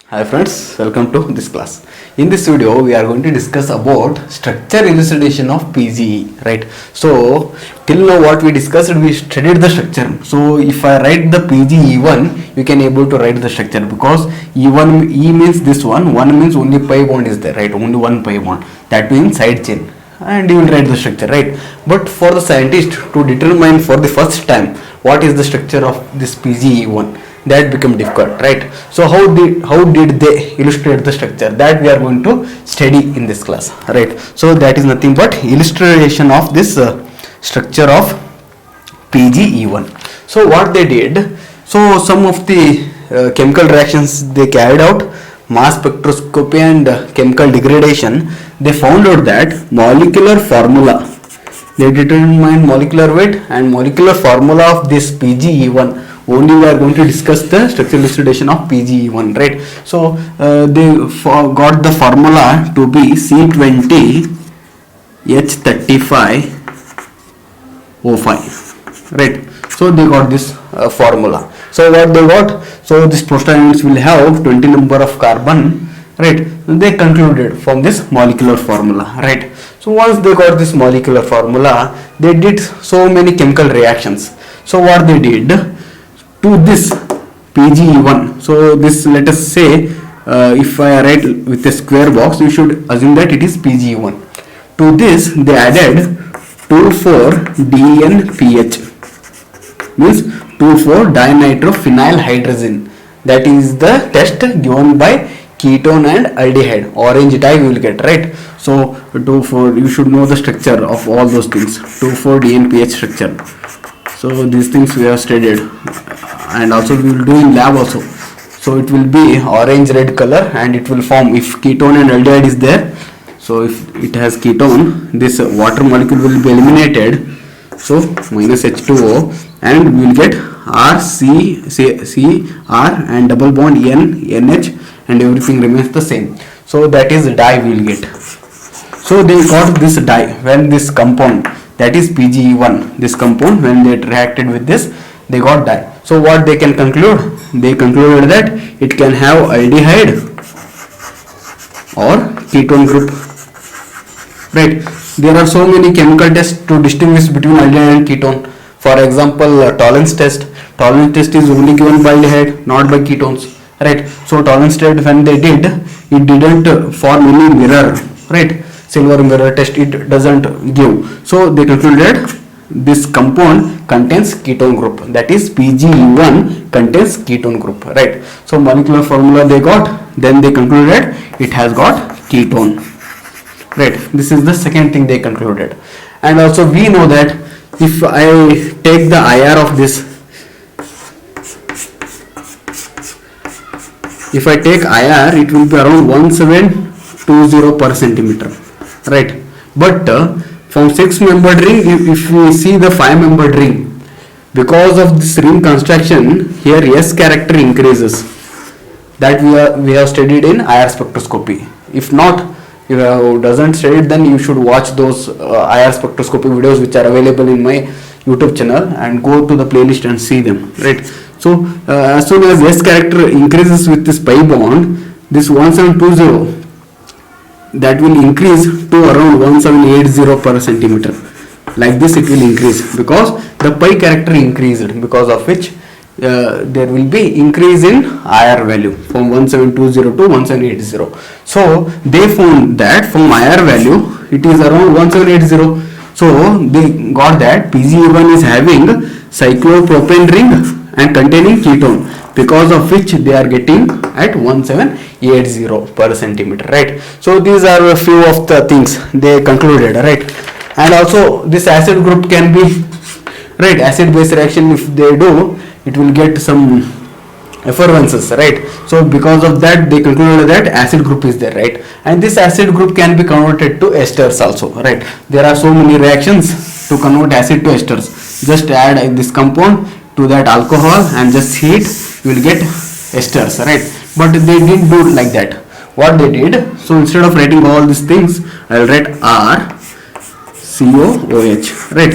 Hi friends, welcome to this class. In this video, we are going to discuss about structure elucidation of PGE, right? So, till now what we discussed, we studied the structure. So, if I write the PGE1, you can able to write the structure because E1, E means this one means only pi bond is there, right? Only one pi bond. That means side chain. And you will write the structure, right? But for the scientist to determine for the first time what is the structure of this PGE1, that become difficult, right? So how did they illustrate the structure, that we are going to study in this class, right? So that is nothing but illustration of this structure of PGE1. So what they did, so some of the chemical reactions they carried out, mass spectroscopy and chemical degradation, they found out that molecular formula, they determined molecular weight and molecular formula of this PGE1. Only we are going to discuss the structural elucidation of PGE1, right? So they got the formula to be C20H35O5, right? So they got this formula. So what they got? So this prostaglandins will have 20 number of carbon, right? They concluded from this molecular formula, right? So once they got this molecular formula, they did so many chemical reactions. So what they did to this PGE1, so this, let us say if I write with a square box, you should assume that it is PGE1. To this they added 2,4-DNPH, means 2,4-dinitrophenylhydrazine. That is the test given by ketone and aldehyde. Orange dye we will get, right? So 2,4, you should know the structure of all those things. 2,4-DNPH structure. So these things we have studied, and also we will do in lab also. So it will be orange red color and it will form if ketone and aldehyde is there. So if it has ketone, this water molecule will be eliminated. So minus H2O, and we will get R, C, R and double bond N, NH, and everything remains the same. So that is the dye we will get. So they got this dye when this compound, that is PGE1, this compound, when they reacted with this, they got dye. So what they can conclude? They concluded that it can have aldehyde or ketone group, right? There are so many chemical tests to distinguish between aldehyde and ketone. For example, tolerance test. Tolerance test is only given by aldehyde, not by ketones, right? So tolerance test, when they did, it didn't form any mirror, right? Silver mirror test it doesn't give. So they concluded this compound contains ketone group, that is PGE1 contains ketone group, right? So molecular formula they got, then they concluded it has got ketone, right? This is the second thing they concluded. And also we know that if I take the IR of this, if I take IR, it will be around 1720 per centimeter, right? But from 6-membered ring, if we see the 5-membered ring, because of this ring construction, here S character increases. That we have studied in IR spectroscopy. If not, if you doesn't study it, then you should watch those IR spectroscopy videos which are available in my YouTube channel and go to the playlist and see them, right? So as soon as S character increases with this pi bond, this 1720, that will increase to around 1780 per centimeter. Like this it will increase because the pi character increased, because of which there will be increase in IR value from 1720 to 1780. So they found that from IR value it is around 1780. So they got that PGE1 is having cyclopropane ring and containing ketone, because of which they are getting at 1780 per centimeter, right? So these are a few of the things they concluded, right? And also this acid group can be, right, acid base reaction, if they do, it will get some effervescence, right? So because of that they concluded that acid group is there, right? And this acid group can be converted to esters also, right? There are so many reactions to convert acid to esters. Just add this compound to that alcohol and just heat, you will get esters, right? But they didn't do like that. What they did, so instead of writing all these things, I will write RCOOH, right?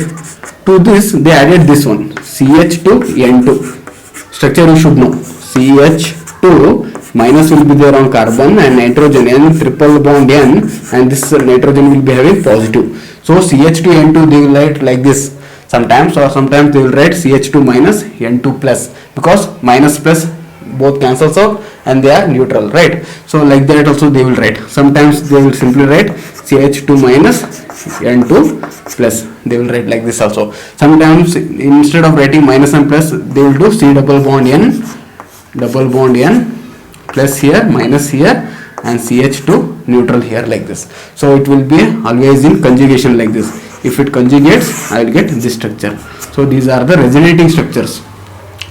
To this they added this one, CH2N2. Structure you should know, CH2 minus will be there on carbon, and nitrogen N triple bond N, and this nitrogen will be having positive. So CH2N2 they will write like this sometimes, or sometimes they will write CH2 minus N2 plus, because minus plus both cancels out and they are neutral, right? So like that also they will write. Sometimes they will simply write CH2 minus N2 plus, they will write like this also. Sometimes instead of writing minus and plus, they will do C double bond N plus here, minus here, and CH2 neutral here like this. So it will be always in conjugation like this. If it conjugates, I will get this structure. So these are the resonating structures.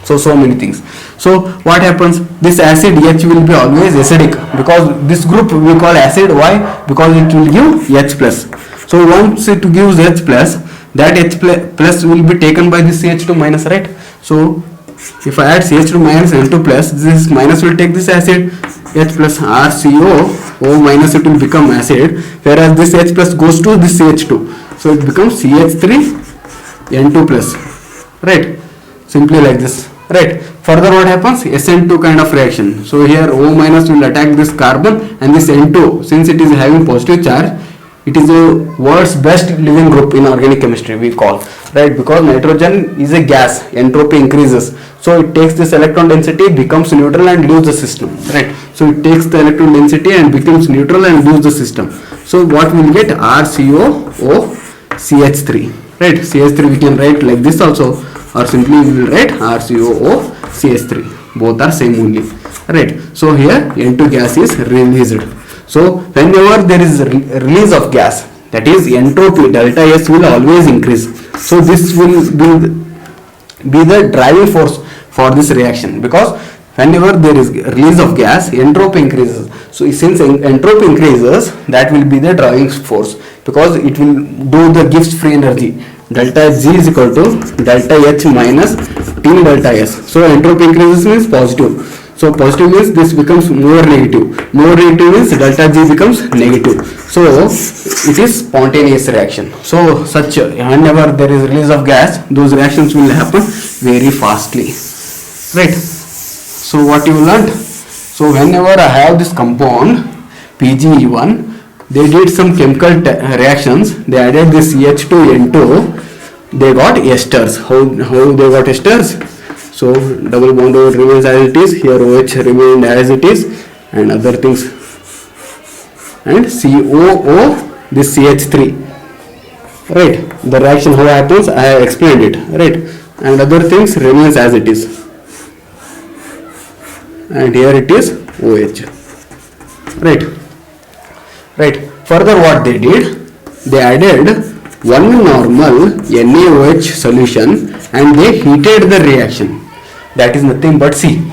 So many things. So what happens? This acid H will be always acidic, because this group we call acid. Why? Because it will give H plus. So once it gives H plus, that H plus will be taken by this CH2 minus, right? So if I add CH2 minus N2 plus, this minus will take this acid, H plus RCO, O minus, it will become acid, whereas this H plus goes to this CH2. So it becomes CH3 N2 plus, right? Simply like this, right? Further what happens? SN2 kind of reaction. So here O minus will attack this carbon, and this N2, since it is having positive charge, it is a world's best living group in organic chemistry we call, right? Because nitrogen is a gas, entropy increases, so it takes this electron density, becomes neutral and leaves the system, right? So it takes the electron density and becomes neutral and leaves the system. So what we will get? RCOO CH3, right? CH3 we can write like this also, or simply we will write RCOO CH3. Both are same only, right? So here N2 gas is released. So whenever there is a release of gas, that is entropy delta S will always increase. So this will be the driving force for this reaction, because whenever there is release of gas, entropy increases. So since entropy increases, that will be the driving force, because it will do the Gibbs free energy. Delta G is equal to delta H minus T delta S. So entropy increases means positive. So positive means this becomes more negative. More negative means delta G becomes negative. So it is spontaneous reaction. So such whenever there is release of gas, those reactions will happen very fastly, right? So what you learned? So whenever I have this compound PGE1, they did some chemical reactions. They added this CH2N2. They got esters. How they got esters? So double bond remains as it is. Here OH remained as it is, and other things. And COO, this CH3. Right. The reaction how happens, I have explained it. Right. And other things remains as it is. And here it is OH. Right. Right. Further what they did, they added one normal NaOH solution and they heated the reaction. That is nothing but, see,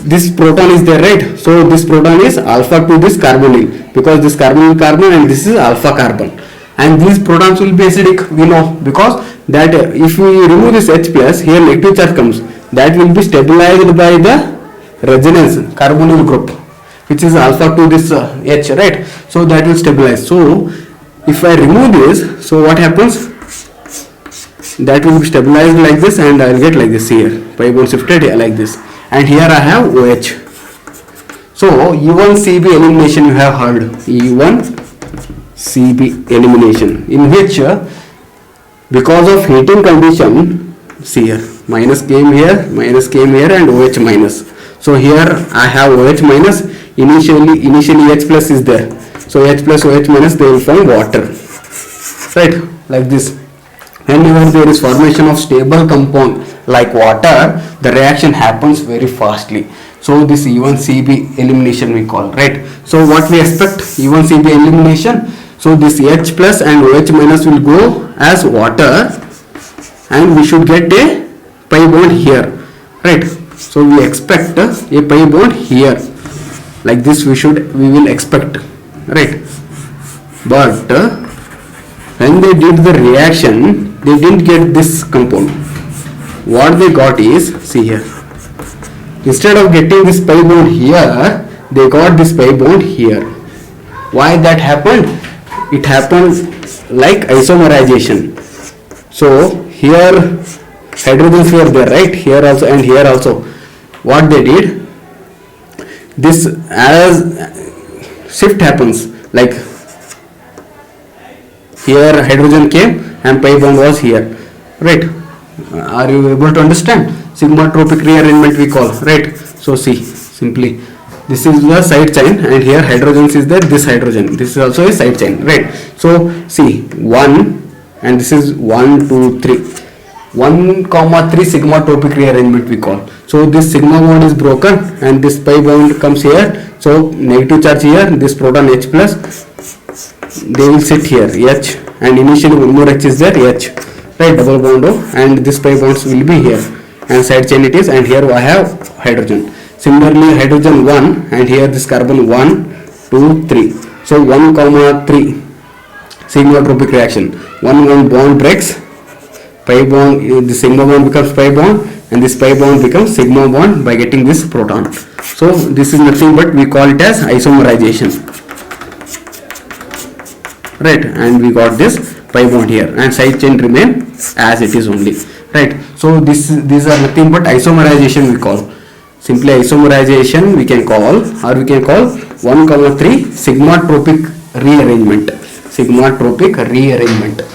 this proton is there, right? So this proton is alpha to this carbonyl, because this carbonyl carbon and this is alpha carbon, and these protons will be acidic, we know, because that if we remove this H plus, here negative charge comes, that will be stabilized by the resonance carbonyl group, which is alpha to this H, right? So that will stabilize. So if I remove this, so what happens? That will be stabilized like this, and I will get like this here, pi bond shifted here like this, and here I have OH. So E1 CB elimination you have heard, E1 CB elimination, in which because of heating condition, see here, minus came here and OH minus. So here I have OH minus, initially H plus is there. So H plus OH minus, they will form water, right? Like this. Whenever there is formation of stable compound like water, the reaction happens very fastly. So this E1CB elimination we call, right? So what we expect, E1CB elimination, so this H plus and OH minus will go as water, and we should get a pi bond here, right? So we expect a pi bond here, like this we will expect, right? But when they did the reaction, they didn't get this compound. What they got is, see here, instead of getting this pi bond here, they got this pi bond here. Why that happened? It happened like isomerization. So here hydrogens were there, right? Here also and here also. What they did, this as shift happens, like here hydrogen came and pi bond was here, right? Are you able to understand? Sigma tropic rearrangement we call, right? So see, simply this is the side chain and here hydrogen is there, this hydrogen, this is also a side chain, right? So see, 1 and this is 1 2 3, 1 comma 3 sigma tropic rearrangement we call. So this sigma bond is broken and this pi bond comes here, so negative charge here, this proton H plus, they will sit here H, and initially one more H is there H, right? Double bond O, and this pi bonds will be here and side chain it is, and here I have hydrogen. Similarly hydrogen 1 and here this carbon 1 2 3, so 1 comma 3 sigma tropic reaction, 1 bond breaks, pi bond, the sigma bond becomes pi bond and this pi bond becomes sigma bond by getting this proton. So this is nothing but we call it as isomerization, right? And we got this pi bond here and side chain remain as it is only, right? So these are nothing but isomerization we call. Simply isomerization we can call, or we can call 1 comma 3 sigma tropic rearrangement,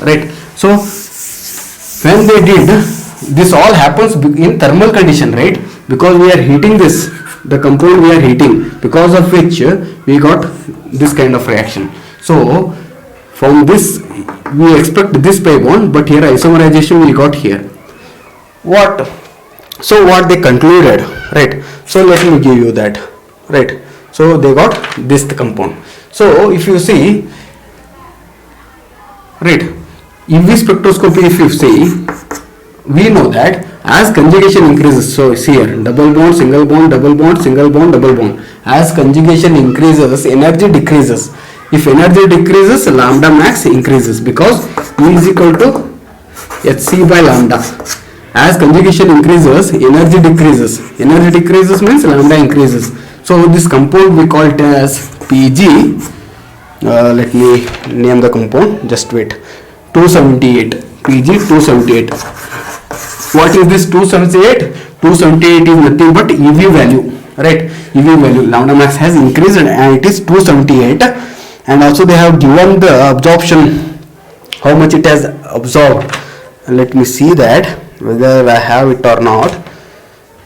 right? So when they did this, all happens in thermal condition, right? Because we are heating this, the compound we are heating, because of which we got this kind of reaction. So from this we expect this pi bond, but here isomerization we got here. What they concluded, right? So let me give you that, right? So they got this compound. So if you see, right, UV spectroscopy, if you see, we know that as conjugation increases, so see here, double bond, single bond, double bond, single bond, double bond. As conjugation increases, energy decreases. If energy decreases, lambda max increases, because E is equal to Hc by lambda. As conjugation increases, energy decreases. Energy decreases means lambda increases. So this compound we call it as PG. Let me name the compound. Just wait. 278. PG 278. What is this 278? 278 is nothing but EV value, right? EV value. Lambda max has increased and it is 278. And also they have given the absorption, how much it has absorbed. Let me see that whether I have it or not.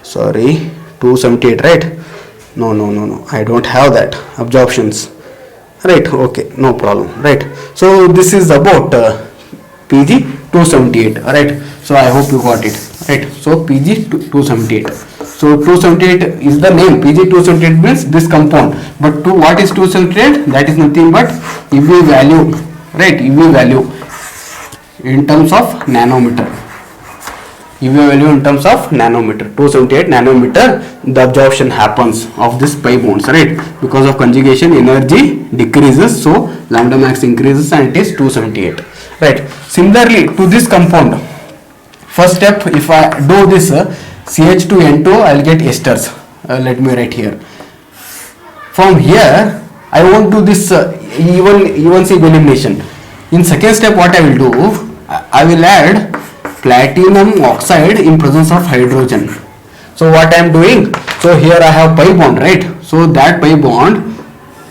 Sorry, 278, right? No, I don't have that absorptions, right? Okay, no problem, right? So this is about PG 278, right? So I hope you got it, right? So PG 278. So 278 is the name. PG 278 means this compound. But what is 278? That is nothing but EV value, right? EV value in terms of nanometer. EV value in terms of nanometer. 278 nanometer, the absorption happens of this pi bonds, right? Because of conjugation, energy decreases, so lambda max increases and it is 278, right? Similarly to this compound, first step, if I do this CH2N2, I will get esters. Let me write here. From here, I want to do this E1C elimination. In second step, what I will do, I will add platinum oxide in presence of hydrogen. So what I am doing, so here I have pi bond, right? So that pi bond,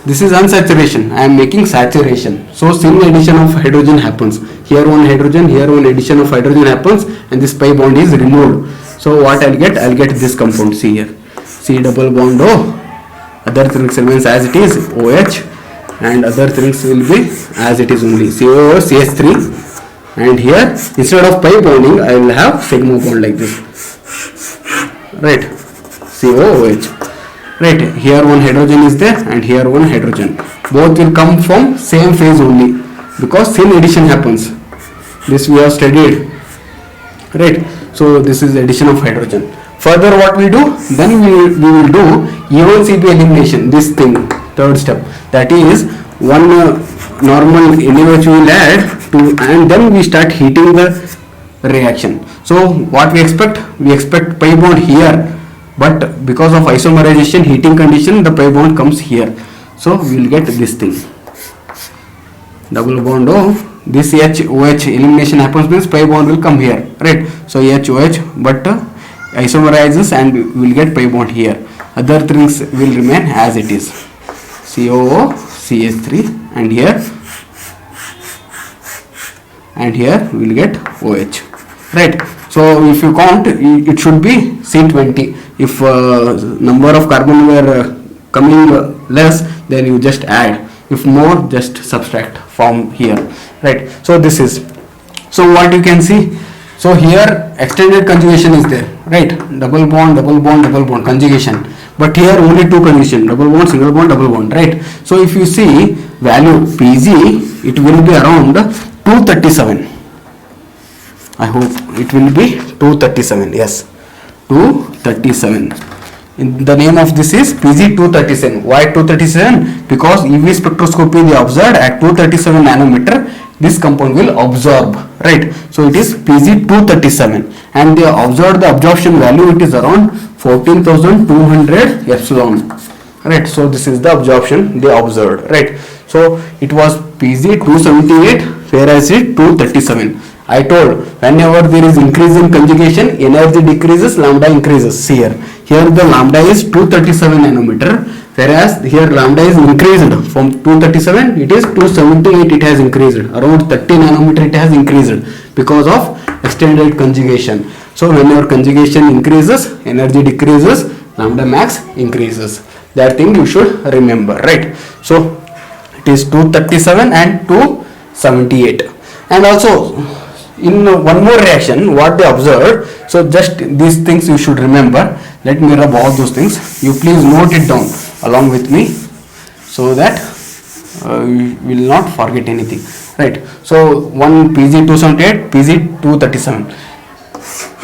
this is unsaturation, I am making saturation. So single addition of hydrogen happens. Here one hydrogen, here one addition of hydrogen happens, and this pi bond is removed. So what I'll get this compound, see here, C double bond O, other things remains as it is, OH, and other things will be as it is only, COO, CH3. And here instead of pi bonding I will have sigma bond like this, right? COOH, right? Here one hydrogen is there and here one hydrogen, both will come from same phase only because same addition happens. This we have studied, right? So this is addition of hydrogen. Further what we do, then we will do E1CP elimination, this thing, third step, that is one normal NaOH we will add to, and then we start heating the reaction. So what we expect pi bond here, but because of isomerization heating condition, the pi bond comes here. So we will get this thing, double bond O. This HOH elimination happens means pi bond will come here, right? So HOH, but isomerizes and we will get pi bond here. Other things will remain as it is. COO, CH3, and here we will get OH, right? So if you count, it should be C20. If number of carbon were coming less, then you just add. If more, just subtract from here, right? So this is, so what you can see, so here extended conjugation is there, right? Double bond, double bond, double bond conjugation, but here only two conjugation, double bond, single bond, double bond, right? So if you see value PG, it will be around 237. I hope it will be 237. Yes, 237. In the name of this is PG 237. Why 237? Because UV spectroscopy they observed at 237 nanometer. This compound will absorb, right? So it is PG 237, and they observed the absorption value. It is around 14,200 epsilon, right? So this is the absorption they observed, right? So it was PG 278, whereas it 237. I told whenever there is increase in conjugation, energy decreases, lambda increases. Here the lambda is 237 nanometer, whereas here lambda is increased from 237, it is 278, it has increased, around 30 nanometer it has increased because of extended conjugation. So whenever conjugation increases, energy decreases, lambda max increases. That thing you should remember, right? So it is 237 and 278. And also in one more reaction what they observed, so just these things you should remember. Let me rub all those things. You please note it down along with me so that you will not forget anything, right? So one PG278, PG237.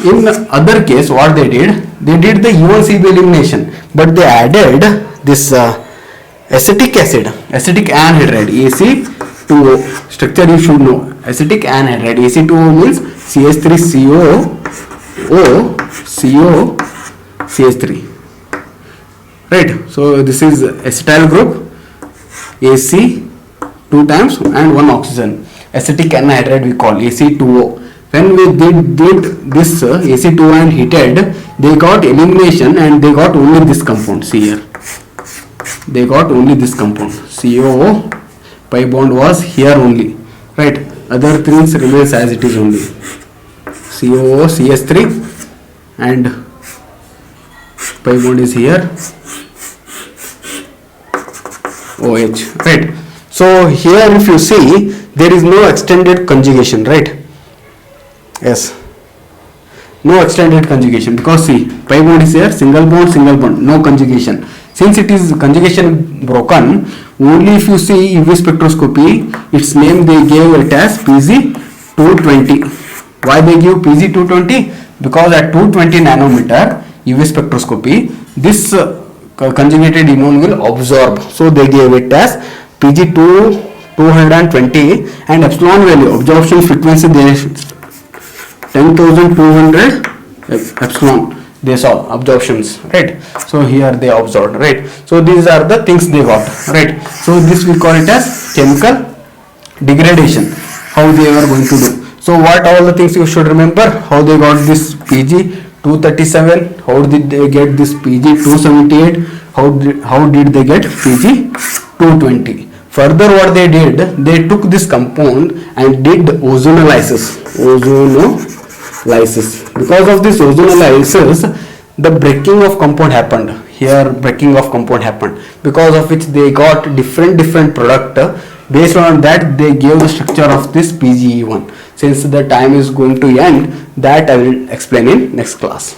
In other case what they did the E1CB elimination, but they added this acetic anhydride, AC2O. Structure you should know. Acetic anhydride, AC2O means CH3CO, CO, CH3, right? So this is acetyl group, AC 2 times and 1 oxygen. Acetic anhydride we call AC2O. When we did this AC2O and heated, they got elimination and they got only this compound. See here, they got only this compound. COO, pi bond was here only, right? Other things remains as it is only. COO, CH3, and pi bond is here, OH, right? So here if you see, there is no extended conjugation, right? Yes, no extended conjugation, because see, pi bond is here, single bond, no conjugation. Since it is conjugation broken, only if you see UV spectroscopy, its name they gave it as PG220. Why they give PG220? Because at 220 nanometer UV spectroscopy, this conjugated enone will absorb. So they gave it as PG220, and epsilon value, absorption frequency, there is 10,200 epsilon. They saw absorptions, right? So here they observed, right? So these are the things they got, right? So this we call it as chemical degradation, how they are going to do. So what all the things you should remember, how they got this PG237, how did they get this PG278, how did they get PG220. Further what they did, they took this compound and did ozonolysis. Because of this ozonolysis, the breaking of compound happened. Here breaking of compound happened, because of which they got different product. Based on that they gave the structure of this PGE1. Since the time is going to end, that I will explain in next class.